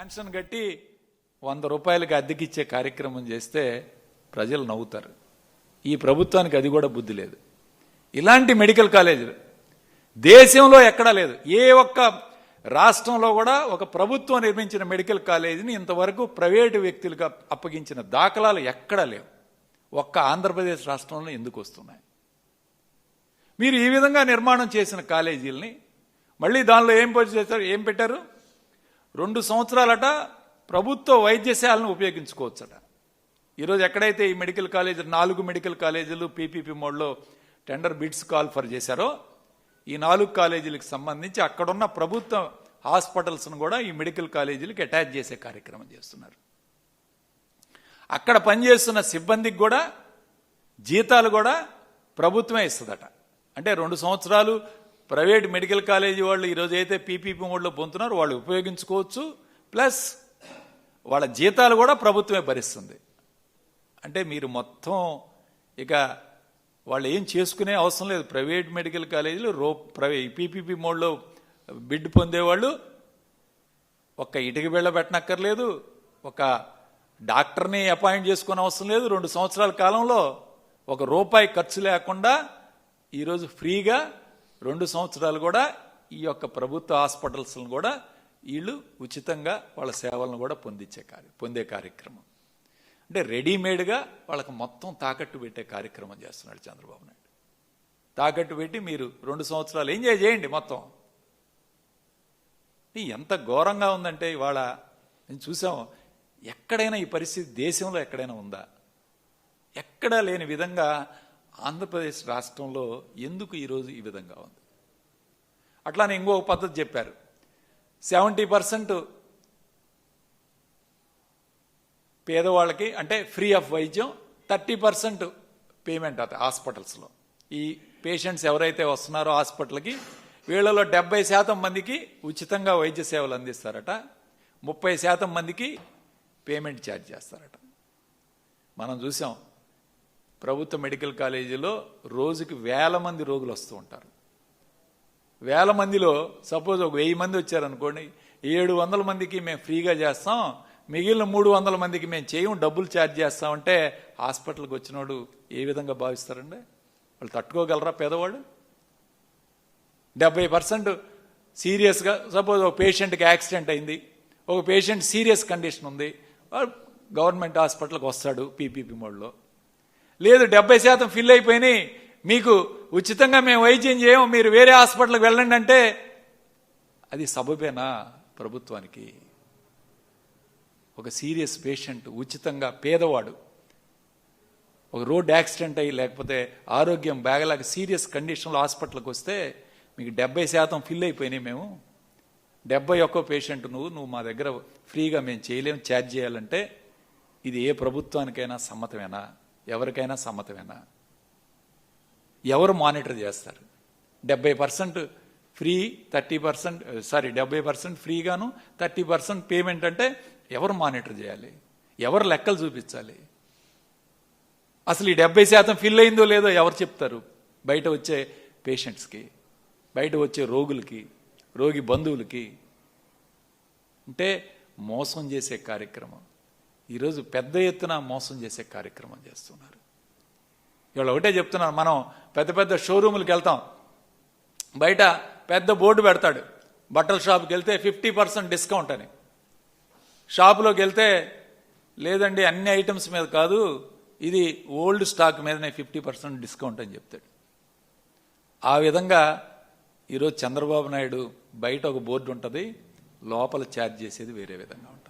Mansion కట్టి 100 రూపాయలకి అద్దెకిచ్చే కార్యక్రమం చేస్తే ప్రజలు నవ్వుతారు. ఈ ప్రభుత్వానికి అది కూడా బుద్ధి లేదు. ఇలాంటి మెడికల్ కాలేజీలు దేశంలో ఎక్కడా లేదు. ఏ ఒక్క రాష్ట్రంలో కూడా ఒక ప్రభుత్వం నిర్మించిన మెడికల్ కాలేజీని ఇంతవరకు ప్రైవేటు వ్యక్తులకు అప్పగించిన దాఖలాలు ఎక్కడా లేవు. ఒక్క ఆంధ్రప్రదేశ్ రాష్ట్రంలో ఎందుకు వస్తున్నాయి? మీరు ఈ విధంగా నిర్మాణం చేసిన కాలేజీలని మళ్ళీ దానిలో ఏం పెట్టారు? 2 సంవత్సరాలట ప్రభుత్వ వైద్యశాలను ఉపయోగించుకోవచ్చట. ఈరోజు ఎక్కడైతే ఈ మెడికల్ కాలేజీ 4 మెడికల్ కాలేజీలు పీపీపీ మోడ్లో టెండర్ బిడ్స్ కాల్ ఫర్ చేశారో ఈ 4 కాలేజీలకు సంబంధించి అక్కడున్న ప్రభుత్వ హాస్పిటల్స్ను కూడా ఈ మెడికల్ కాలేజీలకు అటాచ్ చేసే కార్యక్రమం చేస్తున్నారు. అక్కడ పనిచేస్తున్న సిబ్బందికి కూడా జీతాలు కూడా ప్రభుత్వమే ఇస్తుందట. అంటే 2 సంవత్సరాలు ప్రైవేట్ మెడికల్ కాలేజీ వాళ్ళు ఈరోజు అయితే పీపీపీ మోడ్లో పొందుతున్నారో వాళ్ళు ఉపయోగించుకోవచ్చు, ప్లస్ వాళ్ళ జీతాలు కూడా ప్రభుత్వమే భరిస్తుంది. అంటే మీరు మొత్తం ఇక వాళ్ళు ఏం చేసుకునే అవసరం లేదు. ప్రైవేట్ మెడికల్ కాలేజీలు పీపీపీ మోడ్లో బిడ్ పొందేవాళ్ళు ఒక్క ఇటుక బిళ్ళ పెట్టనక్కర్లేదు, ఒక డాక్టర్ని అపాయింట్ చేసుకునే అవసరం లేదు. 2 సంవత్సరాల కాలంలో ₹1 ఖర్చు లేకుండా ఈరోజు ఫ్రీగా 2 సంవత్సరాలు కూడా ఈ యొక్క ప్రభుత్వ హాస్పిటల్స్ను కూడా వీళ్ళు ఉచితంగా వాళ్ళ సేవలను కూడా పొందే కార్యక్రమం. అంటే రెడీమేడ్గా వాళ్ళకి మొత్తం తాకట్టు పెట్టే కార్యక్రమం చేస్తున్నాడు చంద్రబాబు నాయుడు. తాకట్టు పెట్టి మీరు 2 సంవత్సరాలు ఎంజాయ్ చేయండి మొత్తం. ఎంత ఘోరంగా ఉందంటే ఇవాళ నేను చూసాం. ఎక్కడైనా ఈ పరిస్థితి దేశంలో ఎక్కడైనా ఉందా? ఎక్కడా లేని విధంగా ఆంధ్రప్రదేశ్ రాష్ట్రంలో ఎందుకు ఈరోజు ఈ విధంగా ఉంది? అట్లానే ఇంకొక పద్ధతి చెప్పారు. 70% పేదవాళ్ళకి అంటే ఫ్రీ ఆఫ్ వైద్యం, 30% పేమెంట్ అవుతాయి హాస్పిటల్స్లో. ఈ పేషెంట్స్ ఎవరైతే వస్తున్నారో హాస్పిటల్కి వీళ్ళలో 70% మందికి ఉచితంగా వైద్య సేవలు అందిస్తారట, 30% మందికి పేమెంట్ ఛార్జ్ చేస్తారట. మనం చూసాం ప్రభుత్వ మెడికల్ కాలేజీలో రోజుకి 1000 మంది రోగులు వస్తూ ఉంటారు. 1000 మందిలో సపోజ్ ఒక 1000 మంది వచ్చారనుకోండి, 700 మందికి మేము ఫ్రీగా చేస్తాం, మిగిలిన 300 మందికి మేము చేయం, డబ్బులు ఛార్జ్ చేస్తామంటే హాస్పిటల్కి వచ్చినోడు ఏ విధంగా భావిస్తారండి? వాళ్ళు తట్టుకోగలరా పేదవాళ్ళు? 70% సీరియస్గా సపోజ్ ఒక పేషెంట్కి యాక్సిడెంట్ అయింది, ఒక పేషెంట్ సీరియస్ కండిషన్ ఉంది, గవర్నమెంట్ హాస్పిటల్కి వస్తాడు పీపీపీ మోడ్లో. లేదు 70% ఫిల్ అయిపోయినాయి, మీకు ఉచితంగా మేము వైద్యం చేయం, మీరు వేరే హాస్పిటల్కి వెళ్ళండి అంటే అది సబబేనా ప్రభుత్వానికి? ఒక సీరియస్ పేషెంట్ ఉచితంగా పేదవాడు ఒక రోడ్ యాక్సిడెంట్ అయ్యి లేకపోతే ఆరోగ్యం బాగలేక సీరియస్ కండిషన్లో హాస్పిటల్కి వస్తే మీకు 70% ఫిల్ అయిపోయినాయి, మేము 71 పేషెంట్ నువ్వు మా దగ్గర ఫ్రీగా మేము చేయలేము, ఛార్జ్ చేయాలంటే ఇది ఏ ప్రభుత్వానికైనా సమ్మతమేనా? ఎవరికైనా సమ్మతమేనా? ఎవరు మానిటర్ చేస్తారు? 70% ఫ్రీ, 70% ఫ్రీగాను 30% పేమెంట్ అంటే ఎవరు మానిటర్ చేయాలి? ఎవరు లెక్కలు చూపించాలి? అసలు ఈ 70% ఫిల్ అయిందో లేదో ఎవరు చెప్తారు? బయట వచ్చే పేషెంట్స్కి, బయట వచ్చే రోగులకి, రోగి బంధువులకి. అంటే మోసం చేసే కార్యక్రమం ఈరోజు పెద్ద ఎత్తున మోసం చేసే కార్యక్రమం చేస్తున్నారు. ఇవాళ ఒకటే చెప్తున్నాను, మనం పెద్ద పెద్ద షోరూములకు వెళ్తాం, బయట పెద్ద బోర్డు పెడతాడు, బట్టల షాప్కి వెళ్తే 50% డిస్కౌంట్ అని. షాపులోకి వెళ్తే లేదండి అన్ని ఐటమ్స్ మీద కాదు, ఇది ఓల్డ్ స్టాక్ మీదనే 50% డిస్కౌంట్ అని చెప్తాడు. ఆ విధంగా ఈరోజు చంద్రబాబు నాయుడు బయట ఒక బోర్డు ఉంటుంది, లోపల ఛార్జ్ చేసేది వేరే విధంగా ఉంటుంది.